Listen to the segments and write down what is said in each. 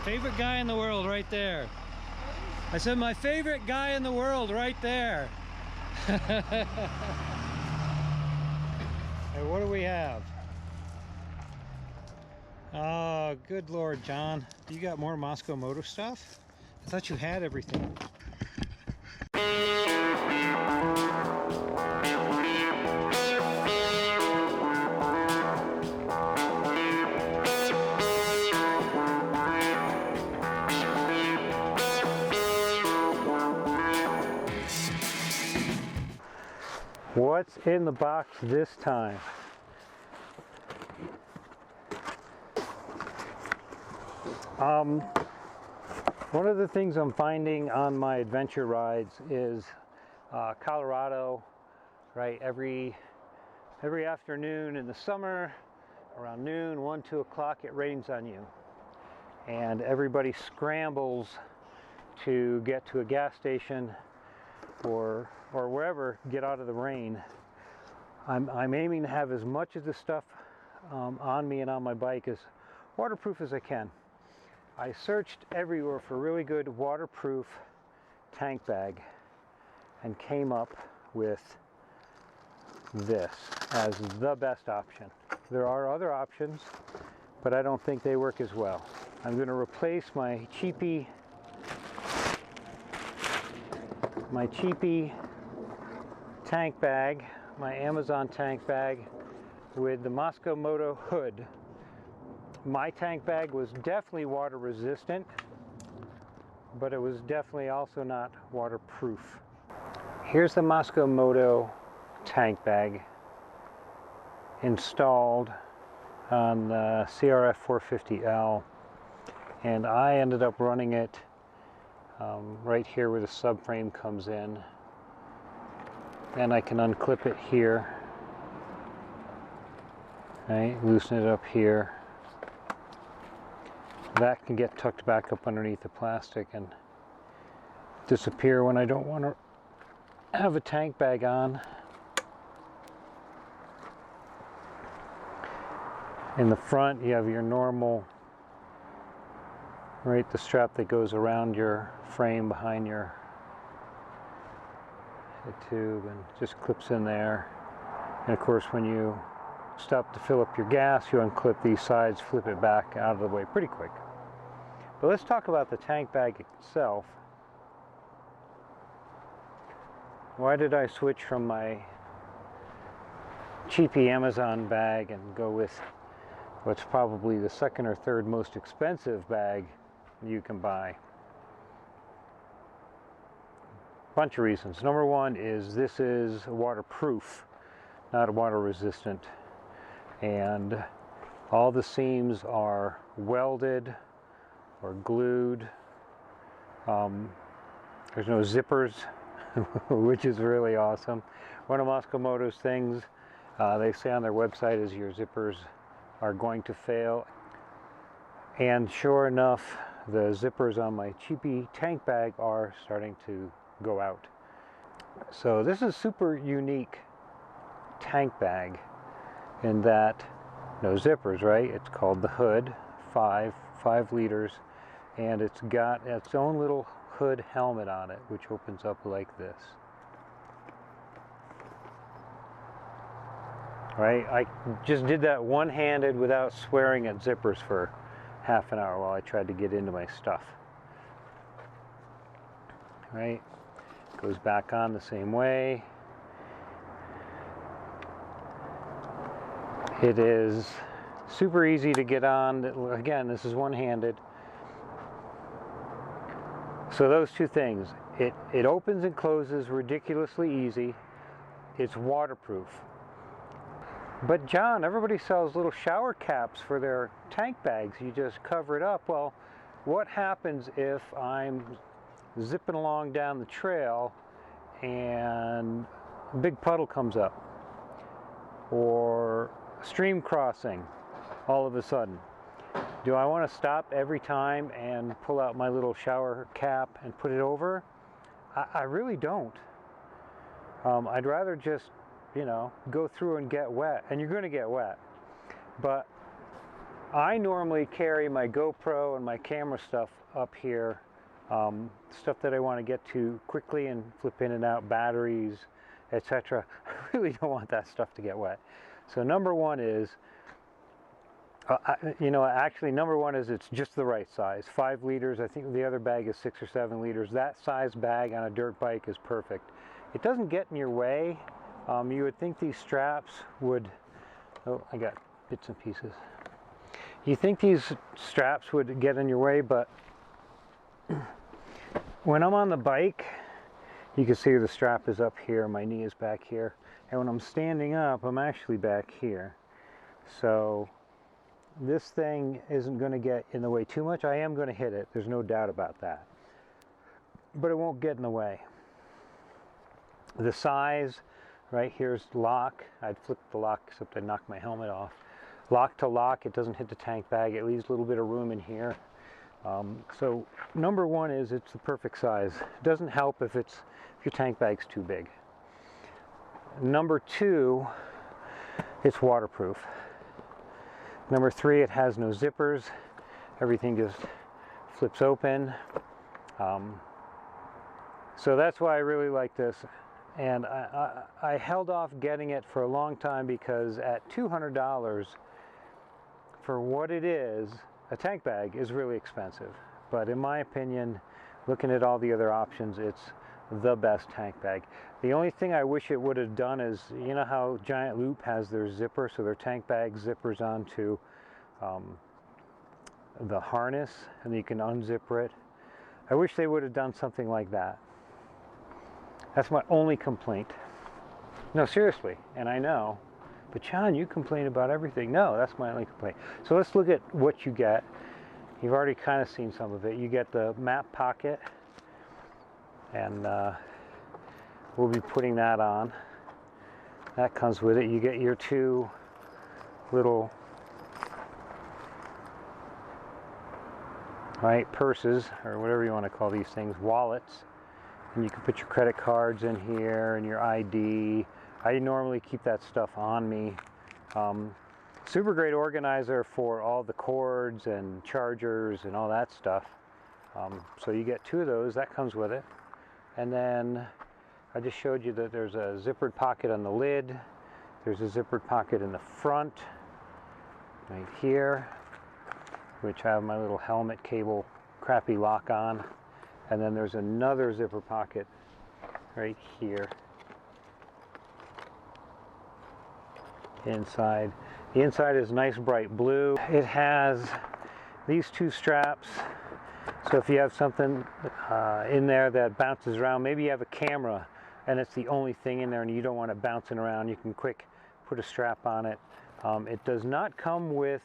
favorite guy in the world right there. I said my favorite guy in the world right there. Hey, what do we have? Oh, good Lord, John. You got more Mosko Moto stuff? I thought you had everything. What's in the box this time? One of the things I'm finding on my adventure rides is Colorado, right? Every afternoon in the summer, around noon, 1, 2 o'clock, it rains on you. And everybody scrambles to get to a gas station or wherever, get out of the rain. I'm aiming to have as much of the stuff on me and on my bike as waterproof as I can. I searched everywhere for a really good waterproof tank bag and came up with this as the best option. There are other options, but I don't think they work as well. I'm going to replace my cheapy tank bag, my Amazon tank bag, with the Mosko Moto Hood. My tank bag was definitely water resistant, but it was definitely also not waterproof. Here's the Mosko Moto tank bag installed on the CRF450L, and I ended up running it right here where the subframe comes in, and I can unclip it here, right, loosen it up here. That can get tucked back up underneath the plastic and disappear when I don't want to have a tank bag on. In the front, you have your normal, right, the strap that goes around your frame behind your tube and just clips in there. And of course, when you stop to fill up your gas, you unclip these sides, flip it back out of the way pretty quick. But let's talk about the tank bag itself. Why did I switch from my cheapy Amazon bag and go with what's probably the second or third most expensive bag you can buy? Bunch of reasons. Number one is this is waterproof, not water resistant, and all the seams are welded or glued. There's no zippers, which is really awesome. One of Mosko Moto's things they say on their website is your zippers are going to fail, and sure enough, the zippers on my cheapy tank bag are starting to go out. So this is super unique tank bag in that no zippers, right? It's called the Hood, 5 liters, and it's got its own little hood helmet on it, which opens up like this. Right? I just did that one-handed without swearing at zippers for half an hour while I tried to get into my stuff. Right? Goes back on the same way. It is super easy to get on. Again, this is one-handed. So those two things. It opens and closes ridiculously easy. It's waterproof. But John, everybody sells little shower caps for their tank bags. You just cover it up. Well, what happens if I'm zipping along down the trail and a big puddle comes up, or stream crossing all of a sudden? Do I want to stop every time and pull out my little shower cap and put it over? I really don't. I'd rather just, you know, go through and get wet, and you're going to get wet, but I normally carry my GoPro and my camera stuff up here, stuff that I want to get to quickly and flip in and out, batteries, etc. I really don't want that stuff to get wet. So number one is, actually number one is it's just the right size. 5 liters, I think the other bag is 6 or 7 liters. That size bag on a dirt bike is perfect. It doesn't get in your way. You would think these straps would, oh, I got bits and pieces. You think these straps would get in your way, but when I'm on the bike, you can see the strap is up here, my knee is back here, and when I'm standing up, I'm actually back here. So this thing isn't going to get in the way too much. I am going to hit it, there's no doubt about that, but it won't get in the way. The size, right here's lock. I'd flip the lock except I knocked my helmet off. Lock to lock, it doesn't hit the tank bag, it leaves a little bit of room in here. So number one is it's the perfect size. It doesn't help if your tank bag's too big. Number two, it's waterproof. Number three, it has no zippers. Everything just flips open. So that's why I really like this. And I held off getting it for a long time because at $200 for what it is, a tank bag is really expensive. But in my opinion, looking at all the other options, it's the best tank bag. The only thing I wish it would have done is, you know how Giant Loop has their zipper, so their tank bag zippers onto the harness and you can unzipper it. I wish they would have done something like that. That's my only complaint. No, seriously, and I know, but John, you complain about everything. No, that's my only complaint. So let's look at what you get. You've already kind of seen some of it. You get the map pocket, and we'll be putting that on. That comes with it. You get your two little purses, or whatever you want to call these things, wallets. And you can put your credit cards in here and your ID. I normally keep that stuff on me. Super great organizer for all the cords and chargers and all that stuff. So you get two of those, that comes with it. And then I just showed you that there's a zippered pocket on the lid. There's a zippered pocket in the front, right here, which I have my little helmet cable crappy lock on. And then there's another zipper pocket right here inside. The inside is nice bright blue. It has these two straps, so if you have something in there that bounces around, maybe you have a camera and it's the only thing in there and you don't want it bouncing around, you can quick put a strap on it. It does not come with,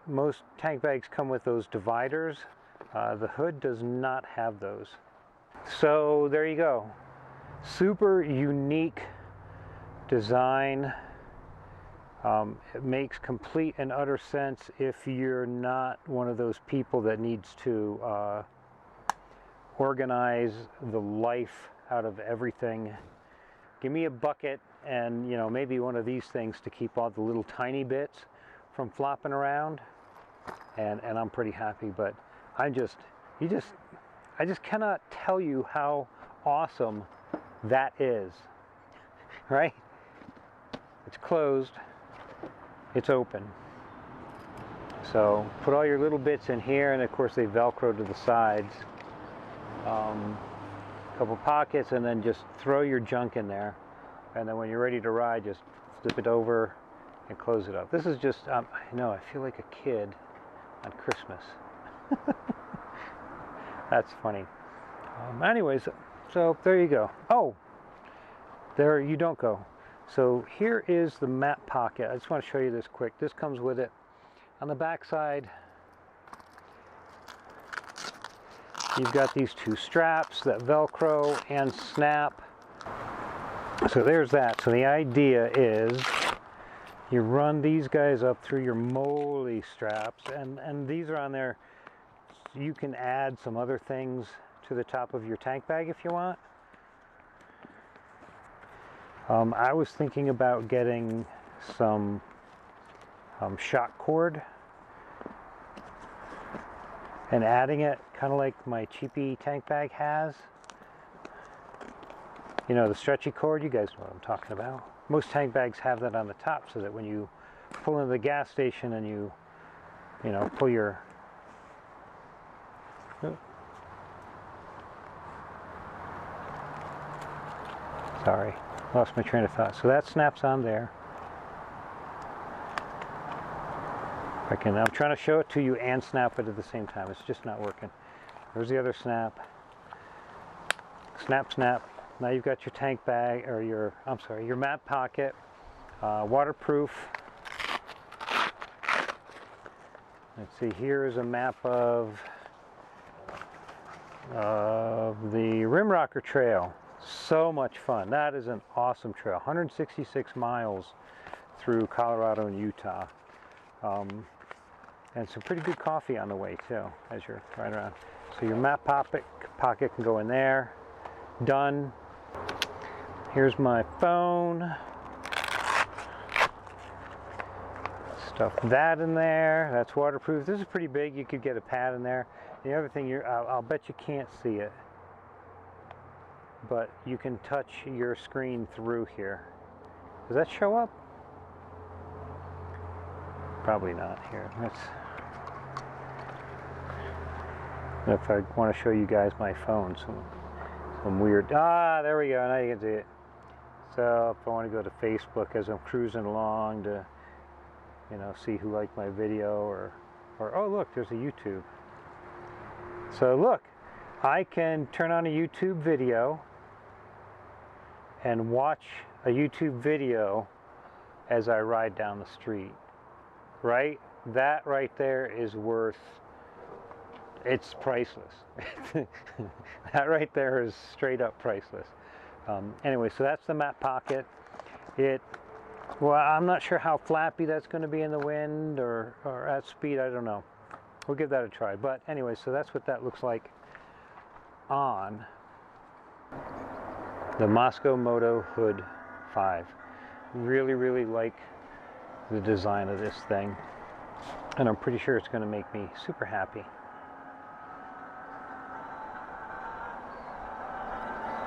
most tank bags come with those dividers. The hood does not have those. So there you go. Super unique design. It makes complete and utter sense if you're not one of those people that needs to organize the life out of everything. Give me a bucket and maybe one of these things to keep all the little tiny bits from flopping around, and I'm pretty happy. But I just cannot tell you how awesome that is, right? It's closed, it's open. So put all your little bits in here, and of course they Velcro to the sides. A couple pockets, and then just throw your junk in there. And then when you're ready to ride, just flip it over and close it up. This is just, I know, I feel like a kid on Christmas. That's funny. Anyways, so there you go. Oh, there you don't go. So here is the map pocket. I just want to show you this quick. This comes with it. On the back side, you've got these two straps that Velcro and snap. So there's that. So the idea is you run these guys up through your moly straps, and these are on there. You can add some other things to the top of your tank bag if you want. I was thinking about getting some shock cord and adding it kind of like my cheapy tank bag has. You know, the stretchy cord, you guys know what I'm talking about. Most tank bags have that on the top so that when you pull into the gas station and you know, pull your... Sorry, lost my train of thought. So that snaps on there. I'm trying to show it to you and snap it at the same time. It's just not working. There's the other snap. Snap, snap. Now you've got your tank bag, or your, I'm sorry, your map pocket, waterproof. Let's see, here is a map of the Rimrocker Trail. So much fun. That is an awesome trail. 166 miles through Colorado and Utah. And some pretty good coffee on the way too, as you're riding around. So your map pocket can go in there. Done. Here's my phone. Stuff that in there. That's waterproof. This is pretty big. You could get a pad in there. The other thing, I'll bet you can't see it, but you can touch your screen through here. Does that show up? Probably not. Here. If I want to show you guys my phone, some weird. There we go. Now you can see it. So if I want to go to Facebook as I'm cruising along to, you know, see who liked my video, or oh look, there's a YouTube. So look, I can turn on a YouTube video and watch a YouTube video as I ride down the street. Right? That right there is worth, it's priceless. That right there is straight up priceless. Anyway, so that's the map pocket. Well, I'm not sure how flappy that's going to be in the wind or at speed. I don't know. We'll give that a try. But anyway, so that's what that looks like on the Mosko Moto Hood 5. Really, really like the design of this thing, and I'm pretty sure it's going to make me super happy.